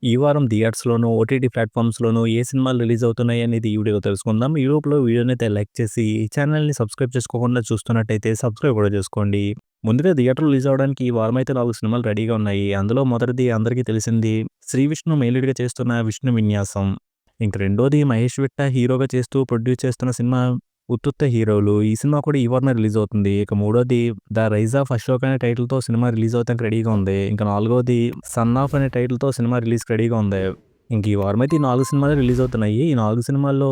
ఈ వారం థియేటర్స్‌లోను, ఓటీటీ ప్లాట్‌ఫార్మ్స్‌లోను ఏ సినిమాలు రిలీజ్ అవుతున్నాయి అనేది ఈ వీడియోలో తెలుసుకుందాం. ఈ లోపల వీడియోనైతే లైక్ చేసి, ఈ ఛానెల్‌ని సబ్స్క్రైబ్ చేసుకోకుండా చూస్తున్నట్టయితే సబ్స్క్రైబ్ కూడా చేసుకోండి. ముందుగా థియేటర్‌లో రిలీజ్ అవ్వడానికి ఈ వారమైతే 4 సినిమాలు రెడీగా ఉన్నాయి. అందులో మొదటిది అందరికీ తెలిసింది 'శ్రీ విష్ణు' మెయిన్ లీడ్‌గా చేస్తున్న 'విష్ణు విన్యాసం'. ఇంక రెండోది మహేష్ విట్ట హీరోగా చేస్తూ ప్రొడ్యూస్ చేస్తున్న సినిమా 'ఉత్తుత్త హీరోలు'. ఈ సినిమా కూడా ఈ వారమే రిలీజ్ అవుతుంది. ఇక మూడోది 'ద రైజ్ ఆఫ్ అశోక్' అనే టైటిల్‌తో సినిమా రిలీజ్ అవ్వడానికి రెడీగా ఉంది. ఇంక నాలుగోది 'సన్ ఆఫ్' అనే టైటిల్‌తో సినిమా రిలీజ్‌కి రెడీగా ఉంది. ఇంక ఈ వారమైతే ఈ 4 సినిమాలే రిలీజ్ అవుతున్నాయి. ఈ 4 సినిమాల్లో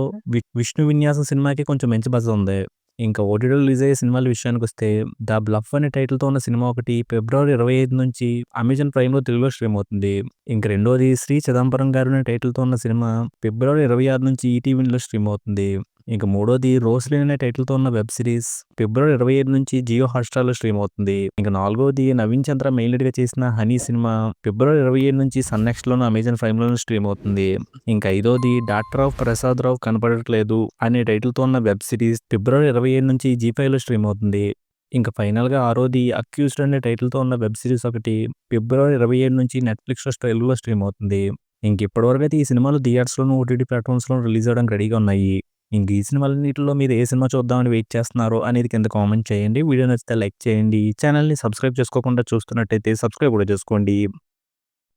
'విష్ణు విన్యాసం' సినిమాకి కొంచెం మంచి బజ్ ఉంది. ఇంకా ఓటీటీలో రిలీజ్ అయ్యే సినిమాల విషయానికొస్తే 'ద బ్లఫ్' అనే టైటిల్‌తో ఉన్న సినిమా ఒకటి ఫిబ్రవరి 25 నుంచి అమెజాన్ ప్రైమ్‌లో తెలుగులో స్ట్రీమ్ అవుతుంది. ఇంక రెండోది 'శ్రీ చిదంబరం గారు' అనే టైటిల్‌తో ఉన్న సినిమా ఫిబ్రవరి 26 నుంచి ఈటీవీలో స్ట్రీమ్ అవుతుంది. ఇంక మూడోది 'రోస్లిన్' అనే టైటిల్‌తో ఉన్న వెబ్ సిరీస్ ఫిబ్రవరి 25 నుంచి జియో హాట్‌స్టార్‌లో స్ట్రీమ్ అవుతుంది. ఇంక నాలుగోది నవీన్ చంద్ర మెయిన్ లీడ్‌గా చేసిన 'హనీ' సినిమా ఫిబ్రవరి 27 నుంచి సన్ నెక్స్ట్‌లోను, అమెజాన్ ప్రైమ్‌లోను స్ట్రీమ్ అవుతుంది. ఇంక ఐదోది 'డాక్టర్ ఆఫ్ ప్రసాద్ రావు కనపడట్లేదు' అనే టైటిల్‌తో ఉన్న వెబ్ సిరీస్ ఫిబ్రవరి 27 నుంచి జీ5లో స్ట్రీమ్ అవుతుంది. ఇంక ఫైనల్‌గా ఆరోది 'అక్యూజ్డ్' అనే టైటిల్‌తో ఉన్న వెబ్ సిరీస్ ఒకటి ఫిబ్రవరి 27 నుంచి నెట్‌ఫ్లిక్స్‌లో తెలుగులో స్ట్రీమ్ అవుతుంది. ఇంక ఇప్పటివరకైతే ఈ సినిమాలు థియేటర్స్‌లోను, ఓటీటీ ప్లాట్‌ఫార్మ్స్‌లోను రిలీజ్ అవ్వడానికి రెడీగా ఉన్నాయి. ఇంక ఈ సినిమాలన్నిటిలో మీరు ఏ సినిమా చూద్దామని వెయిట్ చేస్తున్నారో అనేది కింద కామెంట్ చేయండి. వీడియో నచ్చితే లైక్ చేయండి. ఛానెల్‌ని సబ్స్క్రైబ్ చేసుకోకుండా చూస్తున్నట్టయితే సబ్స్క్రైబ్ కూడా చేసుకోండి.